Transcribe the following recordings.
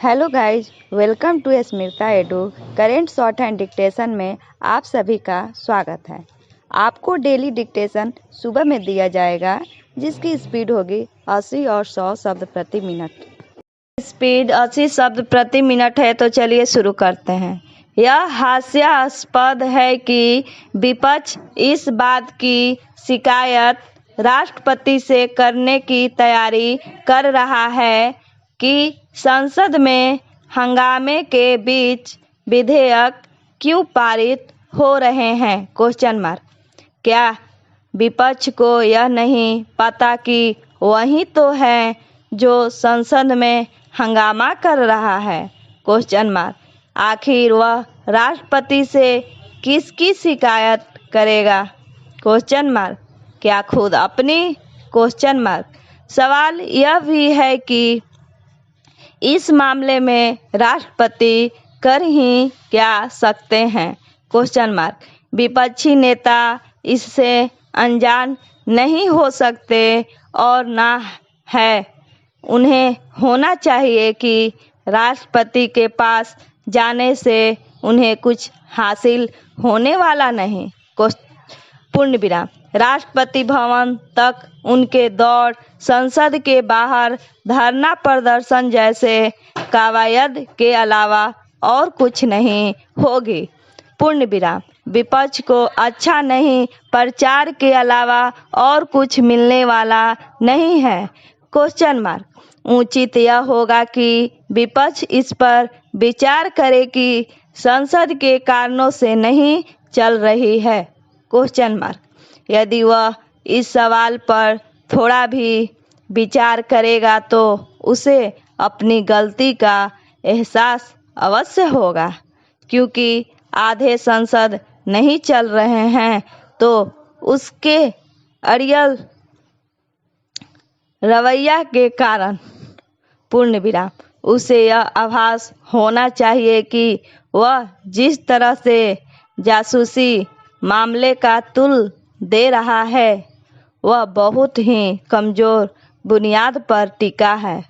Hello guys, welcome to Smita edu. Current shorthand dictation में आप सभी का स्वागत है। आपको डेली डिक्टेशन सुबह में दिया जाएगा, जिसकी स्पीड होगी 80 और 100 शब्द प्रति मिनट। स्पीड 80 शब्द प्रति मिनट है, तो चलिए शुरू करते हैं। यह हास्यास्पद है कि विपक्ष इस बात की शिकायत राष्ट्रपति से करने की तैयारी कर रहा है कि संसद में हंगामे के बीच विधेयक क्यों पारित हो रहे हैं? क्या विपक्ष को यह नहीं पता कि वही तो है जो संसद में हंगामा कर रहा है? आखिर वह राष्ट्रपति से किसकी शिकायत करेगा? क्या खुद अपनी? सवाल यह भी है कि इस मामले में राष्ट्रपति कर ही क्या सकते हैं? विपक्षी नेता इससे अनजान नहीं हो सकते और ना है उन्हें होना चाहिए कि राष्ट्रपति के पास जाने से उन्हें कुछ हासिल होने वाला नहीं। राष्ट्रपति भवन तक उनके दौड़ संसद के बाहर धरना प्रदर्शन जैसे कवायद के अलावा और कुछ नहीं होगी। विपक्ष को अच्छा नहीं, प्रचार के अलावा और कुछ मिलने वाला नहीं है। उचित यह होगा कि विपक्ष इस पर विचार करे कि संसद के कारणों से नहीं चल रही है। यदि वह इस सवाल पर थोड़ा भी विचार करेगा तो उसे अपनी गलती का एहसास अवश्य होगा, क्योंकि आधे संसद नहीं चल रहे हैं तो उसके अड़ियल रवैया के कारण उसे यह आभास होना चाहिए कि वह जिस तरह से जासूसी मामले का तुल दे रहा है वह बहुत ही कमजोर बुनियाद पर टिका है।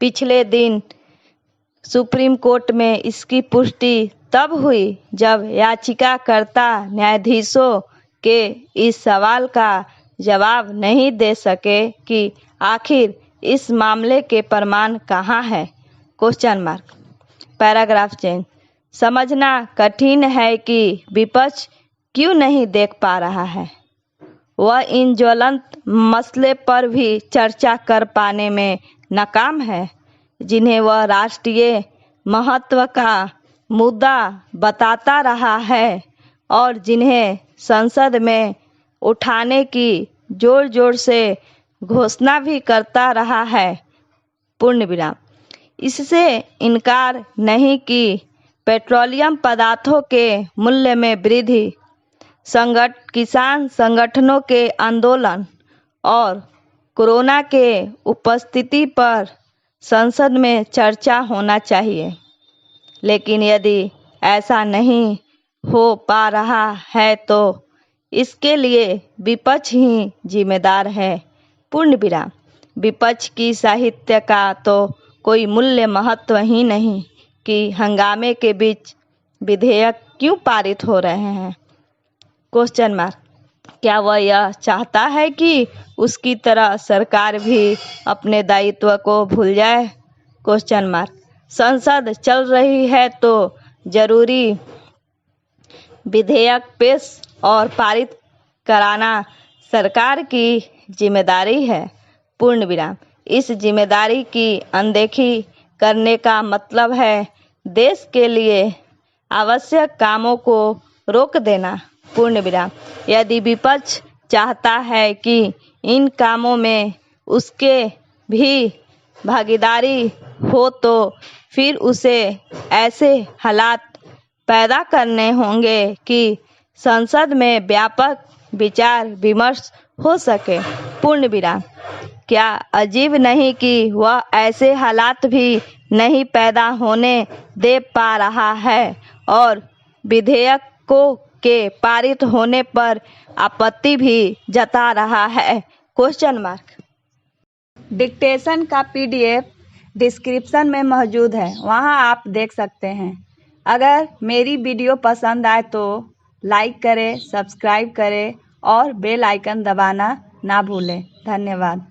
पिछले दिन सुप्रीम कोर्ट में इसकी पुष्टि तब हुई जब याचिकाकर्ता न्यायाधीशों के इस सवाल का जवाब नहीं दे सके कि आखिर इस मामले के प्रमाण कहाँ है? Paragraph change. समझना कठिन है कि विपक्ष क्यों नहीं देख पा रहा है। वह इन ज्वलंत मसले पर भी चर्चा कर पाने में नाकाम है, जिन्हें वह राष्ट्रीय महत्व का मुद्दा बताता रहा है और जिन्हें संसद में उठाने की जोर जोर से घोषणा भी करता रहा है। इससे इनकार नहीं कि पेट्रोलियम पदार्थों के मूल्य में वृद्धि, किसान संगठनों के आंदोलन और कोरोना के उपस्थिति पर संसद में चर्चा होना चाहिए। लेकिन यदि ऐसा नहीं हो पा रहा है तो इसके लिए विपक्ष ही जिम्मेदार है। विपक्ष की साहित्य का तो कोई मूल्य महत्व ही नहीं कि हंगामे के बीच विधेयक क्यों पारित हो रहे हैं। क्या वह यह चाहता है कि उसकी तरह सरकार भी अपने दायित्व को भूल जाए? संसद चल रही है तो जरूरी विधेयक पेश और पारित कराना सरकार की जिम्मेदारी है। इस जिम्मेदारी की अनदेखी करने का मतलब है देश के लिए आवश्यक कामों को रोक देना। यदि विपक्ष चाहता है कि इन कामों में उसके भी भागीदारी हो तो फिर उसे ऐसे हालात पैदा करने होंगे कि संसद में व्यापक विचार विमर्श हो सके। क्या अजीब नहीं कि वह ऐसे हालात भी नहीं पैदा होने दे पा रहा है और विधेयकों के पारित होने पर आपत्ति भी जता रहा है? डिक्टेशन का PDF डिस्क्रिप्शन में मौजूद है, वहां आप देख सकते हैं। अगर मेरी वीडियो पसंद आए तो लाइक करें, सब्सक्राइब करें और बेल आइकन दबाना ना भूलें। धन्यवाद।